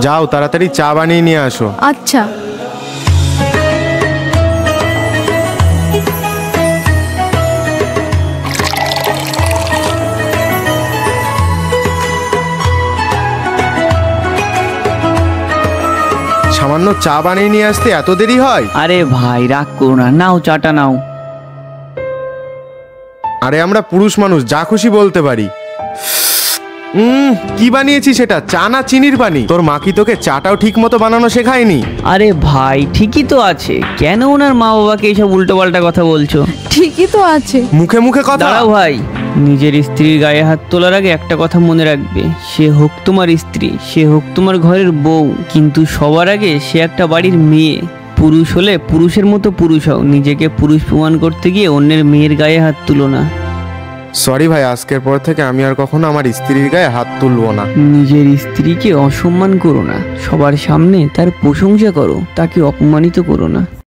যাও তাড়াতাড়ি চা বানিয়ে নিয়ে আসো। আচ্ছা। সামান্য চা বানিয়ে নিয়ে আসতে এত দেরি হয়? আরে ভাই রাগ করো না, নাও চাটা নাও। আরে আমরা পুরুষ মানুষ, যা খুশি বলতে পারি। কি বানিয়েছি সেটা? চা না চিনির পানি? তোর মা কি তোকে চাটাও ঠিক মতো বানানো শেখায়নি? আরে ভাই ঠিকই তো আছে, কেন ওনার মা বাবাকে এইসব উল্টো পাল্টা কথা বলছো? ঠিকই তো আছে। মুখে মুখে কথা। দাঁড়াও ভাই, নিজের স্ত্রীর গায়ে হাত তোলার আগে একটা কথা মনে রাখবে, সে হোক তোমার স্ত্রী, সে হোক তোমার ঘরের বউ, কিন্তু সবার আগে সে একটা বাড়ির মেয়ে। পুরুষ হলে পুরুষের মতো পুরুষ হও, নিজেকে পুরুষ প্রমাণ করতে গিয়ে অন্যের মেয়ের গায়ে হাত তুলো না। সরি ভাই, আজকের পর থেকে আমি আর কখনো আমার স্ত্রীর গায়ে হাত তুলবো না। নিজের স্ত্রীকে অসম্মান করো না, সবার সামনে তার প্রশংসা করো, তাকে অপমানিত করো না।